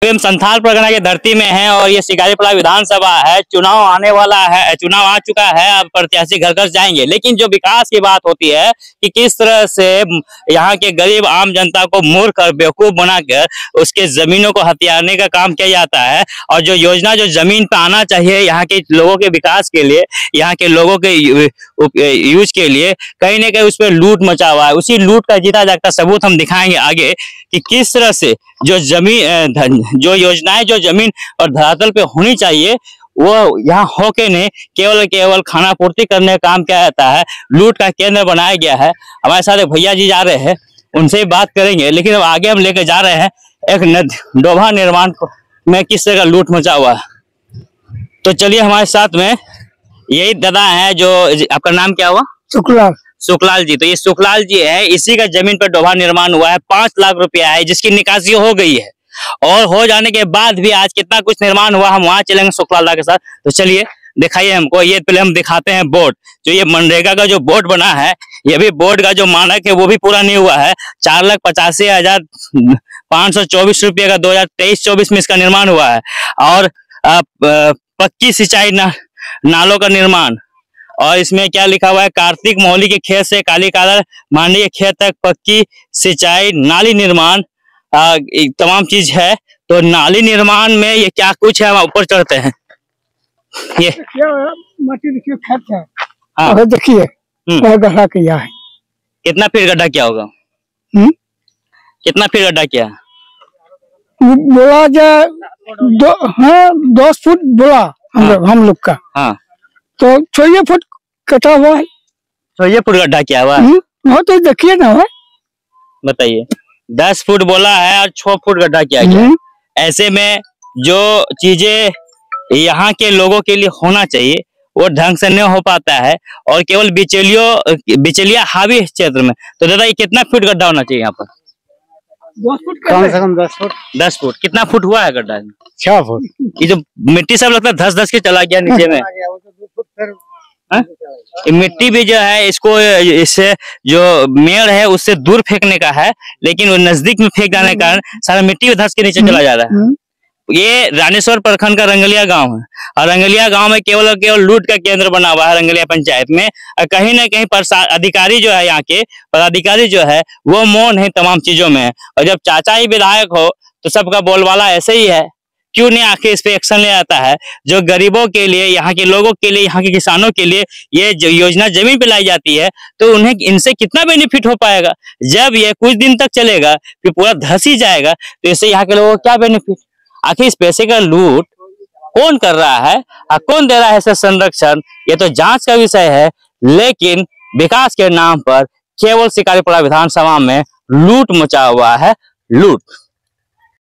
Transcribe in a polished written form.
संथाल परगना की धरती में है और ये शिकारीपाड़ा विधानसभा है। चुनाव आने वाला है, चुनाव आ चुका है, अब प्रत्याशी घर घर जाएंगे। लेकिन जो विकास की बात होती है कि किस तरह से यहाँ के गरीब आम जनता को मूर्ख और बेवकूफ बनाकर उसके जमीनों को हथियाने का काम किया जाता है, और जो योजना जो जमीन पे आना चाहिए यहाँ के लोगों के विकास के लिए, यहाँ के लोगों के यूज के लिए, कहीं ना कहीं उस पर लूट मचा हुआ है। उसी लूट का जीता जागता सबूत हम दिखाएंगे आगे कि किस तरह से जो जमीन जो योजनाएं जो जमीन और धरातल पे होनी चाहिए वो यहाँ होके नहीं, केवल खाना पूर्ति करने का काम किया जाता है, लूट का केंद्र बनाया गया है। हमारे साथ एक भैया जी जा रहे हैं, उनसे बात करेंगे। लेकिन अब आगे हम लेके जा रहे हैं एक डोभा निर्माण में किस तरह का लूट मचा हुआ है। तो चलिए हमारे साथ में यही दादा है। जो आपका नाम क्या हुआ? सुखलाल जी। तो ये सुखलाल जी है, इसी का जमीन पर डोभा निर्माण हुआ है। 5 लाख रुपया है जिसकी निकासी हो गई है, और हो जाने के बाद भी आज कितना कुछ निर्माण हुआ हम वहां चलेंगे सुखलाल के साथ। तो चलिए दिखाइए हमको। ये पहले हम दिखाते हैं बोर्ड, जो ये मनरेगा का जो बोर्ड बना है, ये भी बोर्ड का जो मानक है वो भी पूरा नहीं हुआ है। 4,85,524 रुपये का 2023-24 में इसका निर्माण हुआ है। और पक्की सिंचाई नालों का निर्माण, और इसमें क्या लिखा हुआ है, कार्तिक मोहली के खेत से काली कादर मांडी के खेत तक पक्की सिंचाई नाली निर्माण तमाम चीज है। तो नाली निर्माण में ये क्या कुछ है, हम ऊपर चढ़ते हैं। ये माटी देखिए, खेत है। हाँ देखिए गड्ढा किया है। कितना फीट गड्ढा किया होगा? कितना फीट गड्ढा किया? बोला जाए 10 फुट बोला हम लोग का। हाँ तो 6 फुट कटा हुआ है। 6 फुट गड्ढा किया हुआ है। तो देखिए ना, बताइए। 10 फुट बोला है और 6 फुट गड्ढा किया गया। ऐसे में जो चीजें यहाँ के लोगों के लिए होना चाहिए वो ढंग से नहीं हो पाता है, और केवल बिचलिया हावी क्षेत्र में। तो दादा ये कितना फुट गड्ढा होना चाहिए यहाँ पर? 10 फुट, कम से कम 10 फुट। 10 फुट। कितना फुट हुआ है गड्ढा? 6 फुट। ये जो मिट्टी सब लगता है धस के चला गया नीचे में। मिट्टी भी जो है इसको, इससे जो मेड़ है उससे दूर फेंकने का है, लेकिन वो नजदीक में फेंक जाने के कारण सारा मिट्टी धस के नीचे चला जा रहा है। ये रानीश्वर प्रखंड का रंगलिया गांव है, और रंगलिया गांव में केवल लूट का केंद्र बना हुआ है रंगलिया पंचायत में। और कहीं ना कहीं अधिकारी जो है, यहाँ के पदाधिकारी जो है वो मौन है तमाम चीजों में। और जब चाचा ही विधायक हो तो सबका बोलबाला ऐसे ही है। क्यों नहीं आखिर इस पे एक्शन ले आता है? जो गरीबों के लिए, यहाँ के लोगों के लिए, यहाँ के किसानों के लिए ये जो योजना जमीन पे लाई जाती है, तो उन्हें इनसे कितना बेनिफिट हो पाएगा? जब ये कुछ दिन तक चलेगा फिर पूरा धस ही जाएगा, तो इससे यहाँ के लोगों को क्या बेनिफिट? आखिर इस पैसे का लूट कौन कर रहा है और कौन दे रहा है इसे संरक्षण, ये तो जांच का विषय है। लेकिन विकास के नाम पर केवल शिकारीपाड़ा विधानसभा में लूट मचा हुआ है, लूट।